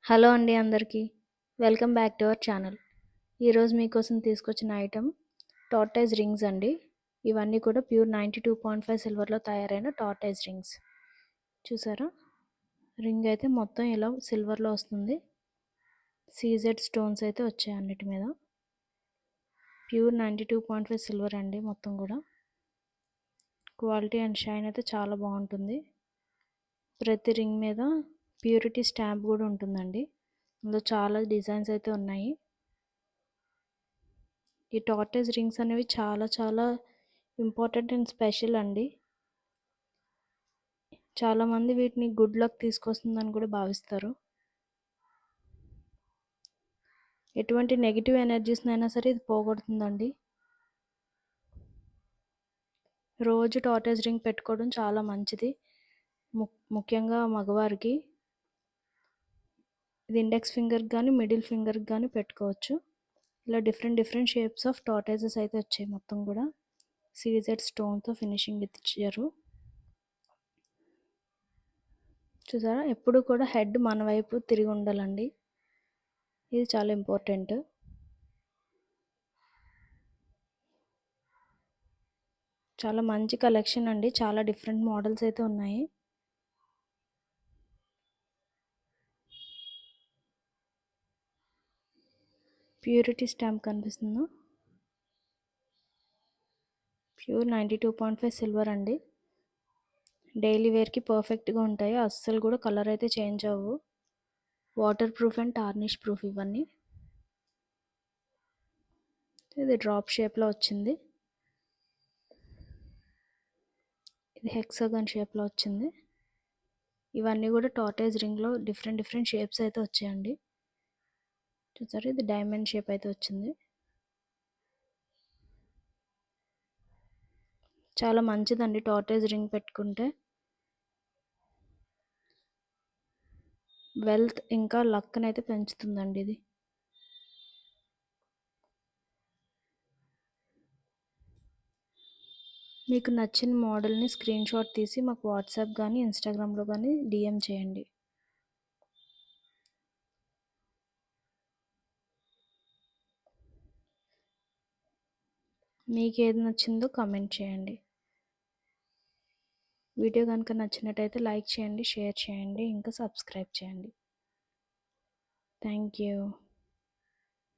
Hello అండి అందరికీ. Welcome back to our channel. ఈరోజు మీకోసం తీసుకొచ్చిన ఐటమ్ టార్టైజ్ రింగ్స్ అండి. ఇవన్నీ కూడా ప్యూర్ 92.5 సిల్వర్లో తయారైన టార్టైజ్ రింగ్స్. చూసారా, రింగ్ అయితే మొత్తం ఇలా సిల్వర్లో వస్తుంది. సీజెడ్ స్టోన్స్ అయితే వచ్చాయి అన్నిటి మీద. ప్యూర్ 92.5 సిల్వర్ అండి మొత్తం కూడా. క్వాలిటీ అండ్ షైన్ అయితే చాలా బాగుంటుంది. ప్రతి రింగ్ మీద ప్యూరిటీ స్టాంప్ కూడా ఉంటుందండి. అందులో చాలా డిజైన్స్ అయితే ఉన్నాయి. ఈ టార్టైజ్ రింగ్స్ అనేవి చాలా చాలా ఇంపార్టెంట్ అండ్ స్పెషల్ అండి. చాలామంది వీటిని గుడ్ లక్ తీసుకొస్తుందని కూడా భావిస్తారు. ఎటువంటి నెగిటివ్ ఎనర్జీస్ని అయినా సరే ఇది పోగొడుతుందండి. రోజు టార్టైజ్ రింగ్ పెట్టుకోవడం చాలా మంచిది, ముఖ్యంగా మగవారికి. ఇది ఇండెక్స్ ఫింగర్కి కానీ మిడిల్ ఫింగర్కి కానీ పెట్టుకోవచ్చు. ఇలా డిఫరెంట్ షేప్స్ ఆఫ్ టార్టైజెస్ అయితే వచ్చాయి. మొత్తం కూడా సీజెడ్ స్టోన్తో ఫినిషింగ్ ఇచ్చారు. చూసారా, ఎప్పుడు కూడా హెడ్ మన వైపు తిరిగి ఉండాలండి. ఇది చాలా ఇంపార్టెంట్. చాలా మంచి కలెక్షన్ అండి. చాలా డిఫరెంట్ మోడల్స్ అయితే ఉన్నాయి. ప్యూరిటీ స్టాంప్ కనిపిస్తుందా? ప్యూర్ 92.5 సిల్వర్ అండి. డైలీ వేర్కి పర్ఫెక్ట్గా ఉంటాయి. అస్సలు కూడా కలర్ అయితే చేంజ్ అవ్వవు. Water proof and tarnish proof ఇవన్నీ. ఇది డ్రాప్ షేప్లో వచ్చింది. ఇది హెక్సాగన్ షేప్లో వచ్చింది. ఇవన్నీ కూడా టార్టైజ్ రింగ్లో డిఫరెంట్ షేప్స్ అయితే వచ్చాయండి. చూసారు, ఇది డైమండ్ షేప్ అయితే వచ్చింది. చాలా మంచిదండి టార్టైజ్ రింగ్ పెట్టుకుంటే. వెల్త్ ఇంకా లక్ని అయితే పెంచుతుందండి ఇది. మీకు నచ్చిన మోడల్ని స్క్రీన్ షాట్ తీసి మాకు వాట్సాప్ కానీ ఇన్స్టాగ్రామ్లో కానీ డిఎం చేయండి. మీకు ఏది నచ్చిందో కామెంట్ చేయండి. వీడియో కనుక నచ్చినట్టయితే లైక్ చేయండి, షేర్ చేయండి, ఇంకా సబ్స్క్రైబ్ చేయండి. Thank you.